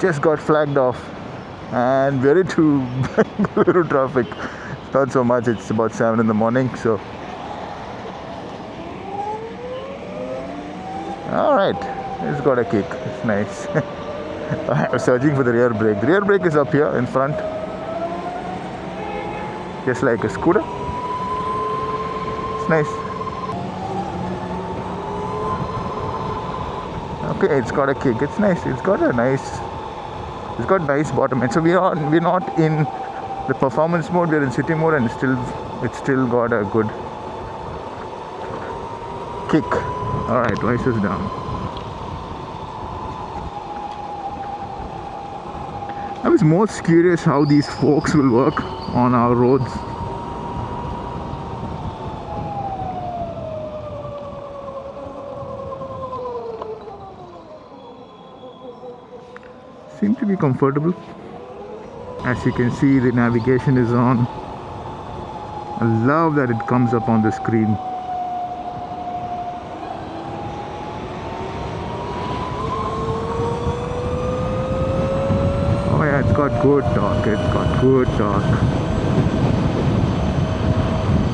just got flagged off, and we're into Bengaluru traffic. Not so much, it's about 7 in the morning, so alright, it's got a kick, it's nice. I'm searching for the rear brake. The rear brake is up here in front, just like a scooter. It's nice. Okay, it's got a kick. It's nice. It's got nice bottom end. So we're not in the performance mode. We're in city mode, and it's still got a good kick. All right, visors down. I was most curious how these forks will work on our roads. Seem to be comfortable. As you can see, the navigation is on. I love that it comes up on the screen. Oh yeah, it's got good torque.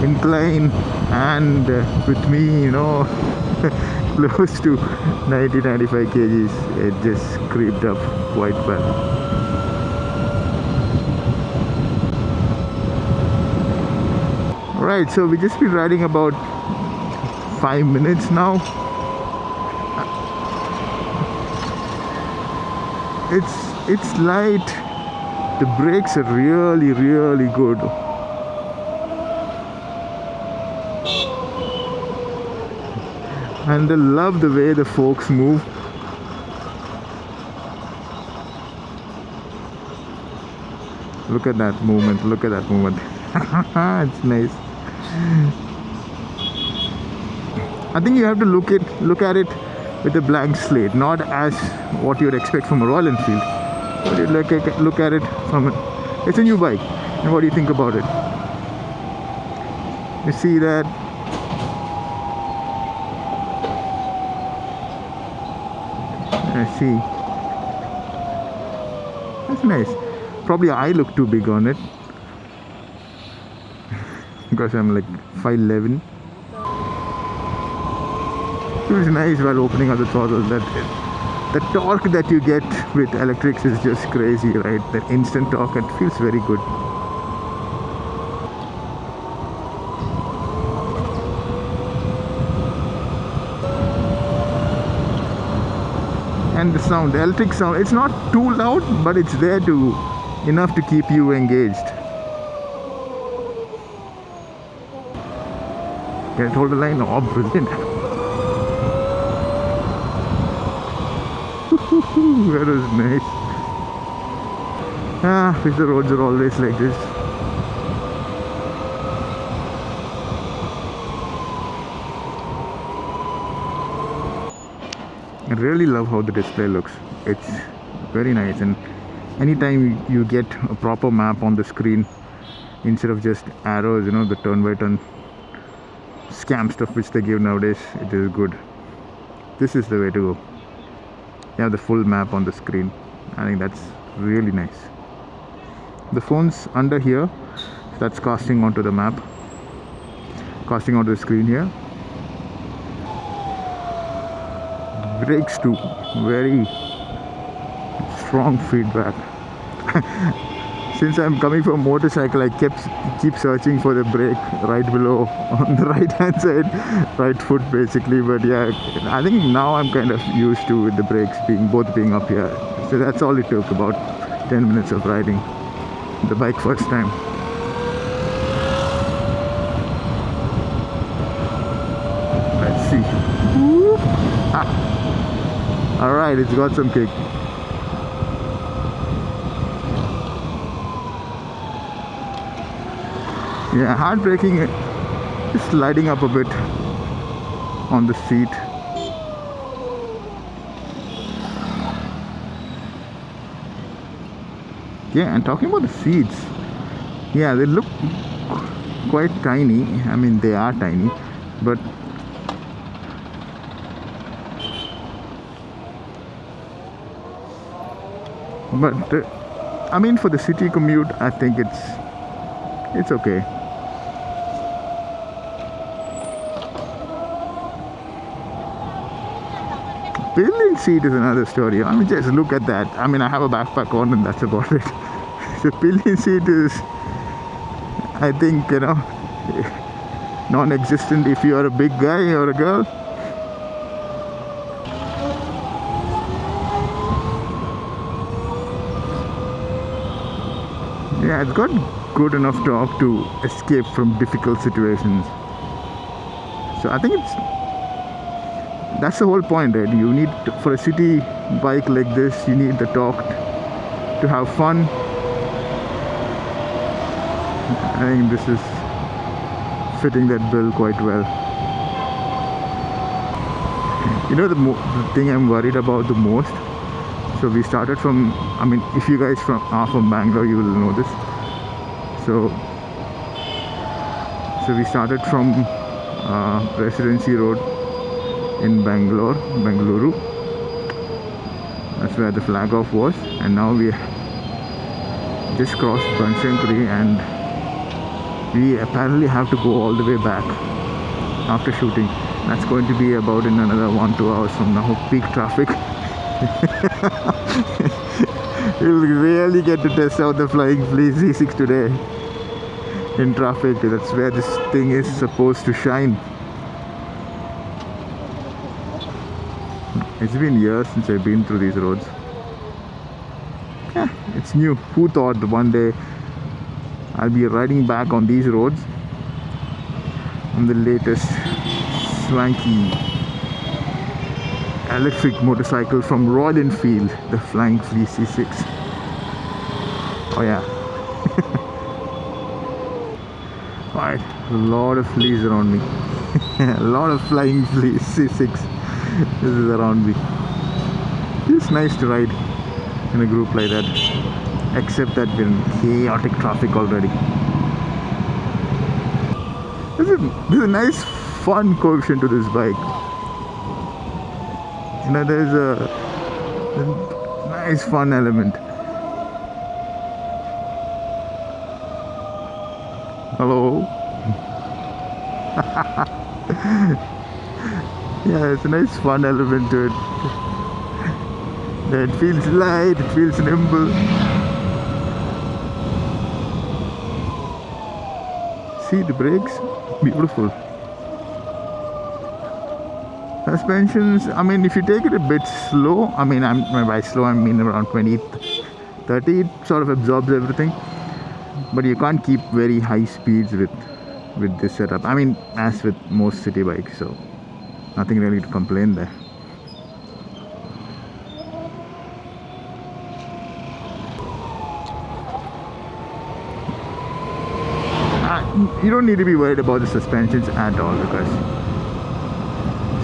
Incline, and with me, close to 90-95 kgs, it just creeped up quite well. Right, so we just been riding about 5 minutes now. It's light. The brakes are really good. And I love the way the forks move. Look at that movement. It's nice. I think you have to look at it with a blank slate, not as what you would expect from a Royal Enfield. But you look at it from it's a new bike. And what do you think about it? You see that? I see. That's nice. Probably I look too big on it because I'm like 5'11". It was nice while opening up the throttle. That the torque that you get with electrics is just crazy, right? That instant torque, it feels very good. And the sound, the electric sound, it's not too loud, but it's there enough to keep you engaged. Can it hold the line? Oh, brilliant. That was nice. Wish the roads are always like this. I really love how the display looks. It's very nice, and anytime you get a proper map on the screen instead of just arrows, the turn by turn scam stuff which they give nowadays, it is good. This is the way to go. You have the full map on the screen. I think that's really nice. The phone's under here, that's casting onto the map, casting onto the screen here. Brakes too, very strong feedback. Since I'm coming from a motorcycle, I keep searching for the brake right below on the right hand side, right foot basically. But yeah, I think now I'm kind of used to the brakes both being up here. So that's all it took, about 10 minutes of riding the bike first time. Let's see. Alright, it's got some kick. Yeah, hard braking, just sliding up a bit on the seat. Yeah, and talking about the seats, yeah, they look quite tiny. I mean, they are tiny, but But I mean, for the city commute, I think it's okay. Pillion seat is another story. I mean, just look at that. I mean, I have a backpack on, and that's about it. The pillion seat is, I think, non-existent if you are a big guy or a girl. Yeah, it's got good enough torque to escape from difficult situations. So I think that's the whole point, right? You need for a city bike like this, you need the torque to have fun. I think this is fitting that bill quite well. The thing I'm worried about the most. So we started from, I mean, if you guys are from Bangalore, you will know this. So we started from Residency Road in Bengaluru. That's where the flag off was, and now we just crossed Banashankari, and we apparently have to go all the way back after shooting. That's going to be about in another 1-2 hours from now. Peak traffic. We'll really get to test out the Flying Flea Z6 today in traffic. That's where this thing is supposed to shine. It's been years since I've been through these roads. It's new. Who thought that one day I'll be riding back on these roads on the latest swanky electric motorcycle from Royal Enfield, the Flying Flea C6. Oh yeah. Right, a lot of fleas around me. A lot of Flying Flea C6. This is around me. It's nice to ride in a group like that, except that we're in chaotic traffic already. There's a nice fun coefficient to this bike. There's a nice fun element. Hello. Yeah, it's a nice fun element to it. It feels light, it feels nimble. See the brakes? Beautiful. Suspensions, I mean, if you take it a bit slow, I mean, by slow I mean around 20, 30, it sort of absorbs everything. But you can't keep very high speeds with this setup. I mean, as with most city bikes, so nothing really to complain there. You don't need to be worried about the suspensions at all, because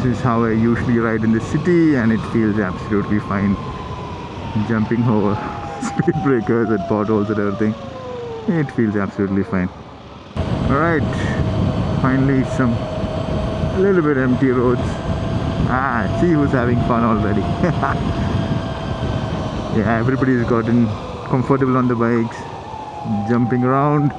this is how I usually ride in the city, and it feels absolutely fine. Jumping over speed breakers and potholes and everything, it feels absolutely fine. Alright, finally a little bit empty roads. See who's having fun already. Yeah, everybody's gotten comfortable on the bikes, jumping around.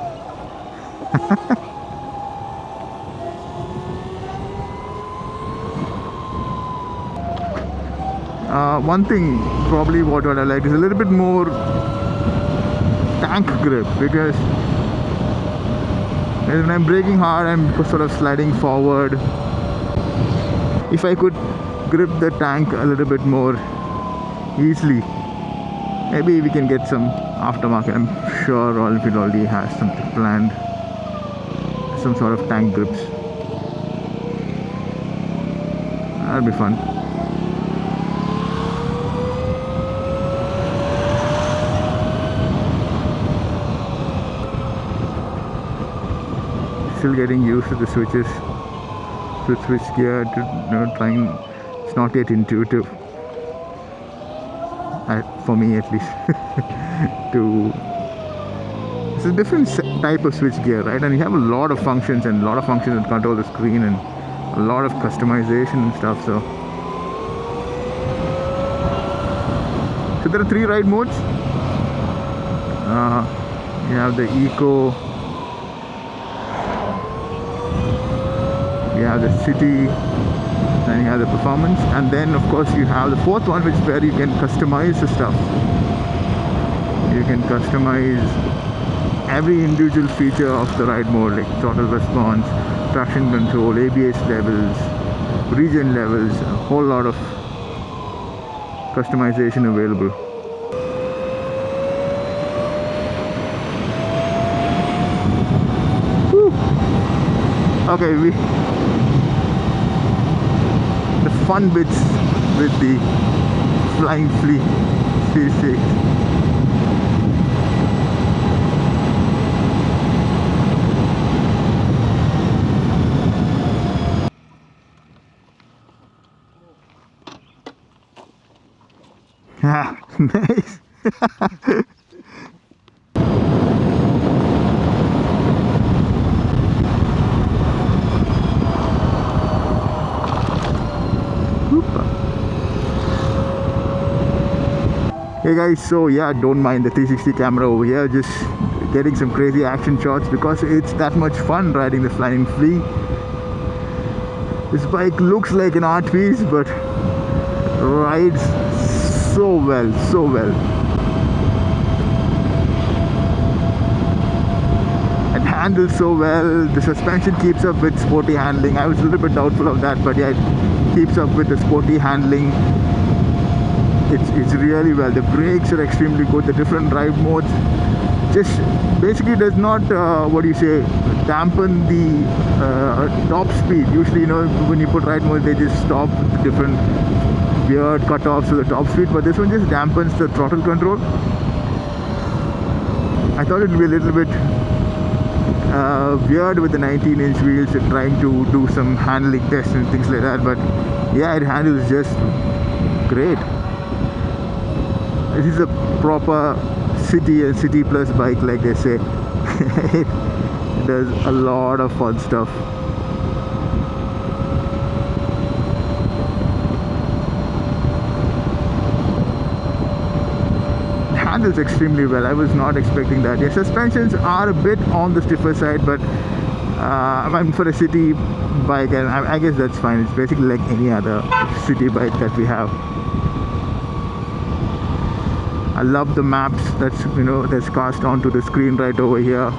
One thing probably what I like is a little bit more tank grip, because when I'm braking hard, I'm sort of sliding forward. If I could grip the tank a little bit more easily, maybe we can get some aftermarket. I'm sure Royal Enfield already has something planned, some sort of tank grips. That'll be fun. Still getting used to the switches, to switch gear, to trying. It's not yet intuitive, for me at least. It's a different type of switch gear, right? And you have a lot of functions that control the screen, and a lot of customization and stuff. So there are 3 ride modes. You have the eco, you have the city, then you have the performance, and then of course you have the 4th one, which is where you can customize the stuff. You can customize every individual feature of the ride mode, like throttle response, traction control, ABS levels, region levels, a whole lot of customization available. Woo. Okay, the fun bits with the flying Flea C6. Ah, nice. Hey guys, so yeah, don't mind the 360 camera over here, just getting some crazy action shots because it's that much fun riding the Flying Flea. This bike looks like an art piece, but rides so well, so well. It handles so well, the suspension keeps up with sporty handling. I was a little bit doubtful of that, but yeah, it keeps up with the sporty handling. It's really well. The brakes are extremely good. The different drive modes just basically does not dampen the top speed. Usually, you know, when you put ride mode, they just stop the different weird cutoffs to the top speed, but this one just dampens the throttle control. I thought it would be a little bit weird with the 19-inch wheels and trying to do some handling tests and things like that, but yeah, it handles just great. This is a proper city and city plus bike, like they say. It does a lot of fun stuff. It handles extremely well. I was not expecting that. Yeah, suspensions are a bit on the stiffer side, but I mean, for a city bike, and I guess that's fine. It's basically like any other city bike that we have. I love the maps that's cast onto the screen right over here,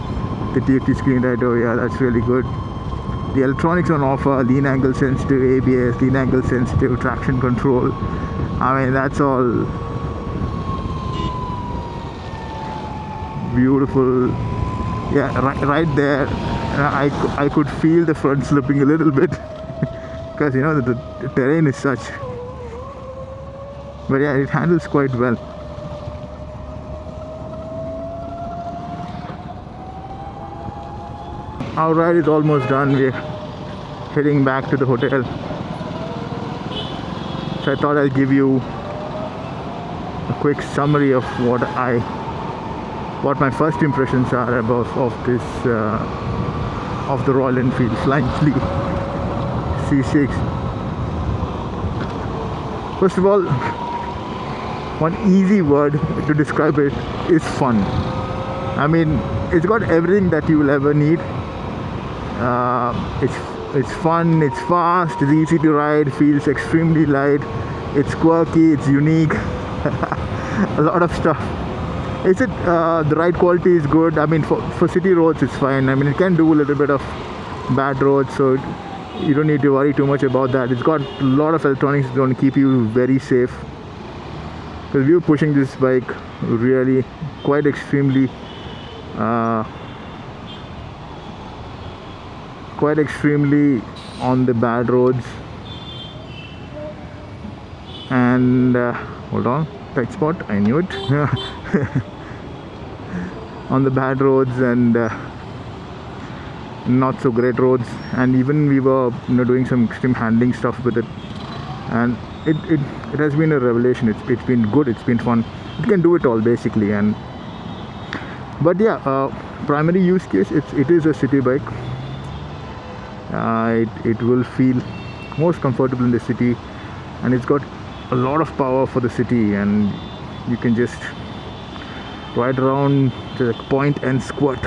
the TFT screen right over here. That's really good. The electronics on offer: lean angle sensitive ABS, lean angle sensitive traction control. I mean, that's all beautiful. Yeah, right there, I could feel the front slipping a little bit because you know the terrain is such. But yeah, it handles quite well. Our ride is almost done. We're heading back to the hotel. So I thought I'll give you a quick summary of what my first impressions are of the Royal Enfield Flying Flea C6. First of all, one easy word to describe it is fun. I mean, it's got everything that you will ever need. It's fun, it's fast, it's easy to ride, feels extremely light, it's quirky, it's unique. A lot of stuff. The ride quality is good. I mean, for city roads it's fine. I mean, it can do a little bit of bad roads, so you don't need to worry too much about that. It's got a lot of electronics going to keep you very safe, because we were pushing this bike really quite extremely on the bad roads. And hold on, tight spot, I knew it. On the bad roads and not so great roads, and even we were doing some extreme handling stuff with it, and it has been a revelation. It's been good, it's been fun. It can do it all basically. But yeah, primary use case, it is a city bike. It will feel most comfortable in the city, and it's got a lot of power for the city, and You can just ride around to the point and squirt.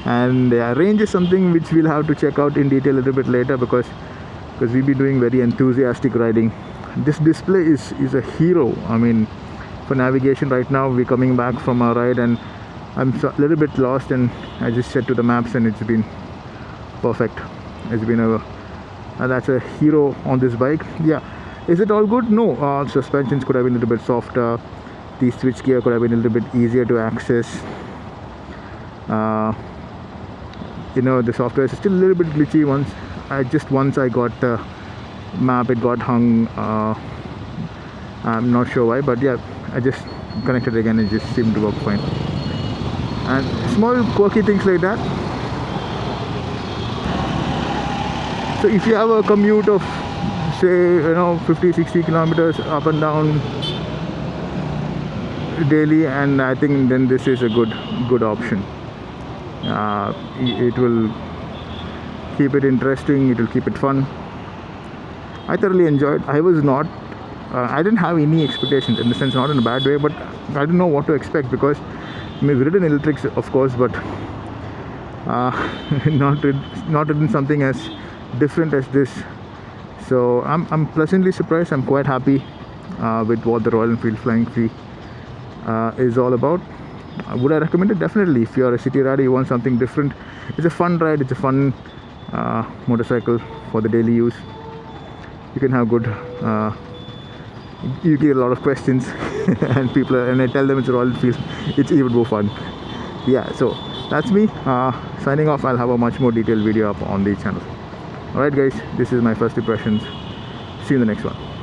And range is something which we'll have to check out in detail a little bit later, because we'll be doing very enthusiastic riding. This display is a hero. I mean, for navigation right now, we're coming back from our ride and I'm a little bit lost, and I just set to the maps and it's been perfect. It's been that's a hero on this bike. Yeah, is it all good? No. Suspensions could have been a little bit softer. The switch gear could have been a little bit easier to access. The software is still a little bit glitchy. Once I got the map, it got hung. I'm not sure why, but yeah, I just connected again. It just seemed to work fine. And small quirky things like that. So if you have a commute of, say, 50-60 kilometers up and down daily, and I think then this is a good option. It will keep it interesting, it will keep it fun. I thoroughly enjoyed. I didn't have any expectations, in the sense, not in a bad way, but I didn't know what to expect, because we've ridden electrics, of course, but not ridden something as different as this. So I'm pleasantly surprised. I'm quite happy with what the Royal Enfield Flying Flea is all about. Would I recommend it? Definitely. If you're a city rider, you want something different. It's a fun ride. It's a fun motorcycle for the daily use. You can have good. You get a lot of questions, and I tell them it's a Royal Enfield. It's even more fun. Yeah. So that's me signing off. I'll have a much more detailed video up on the channel. Alright guys, this is my first impressions. See you in the next one.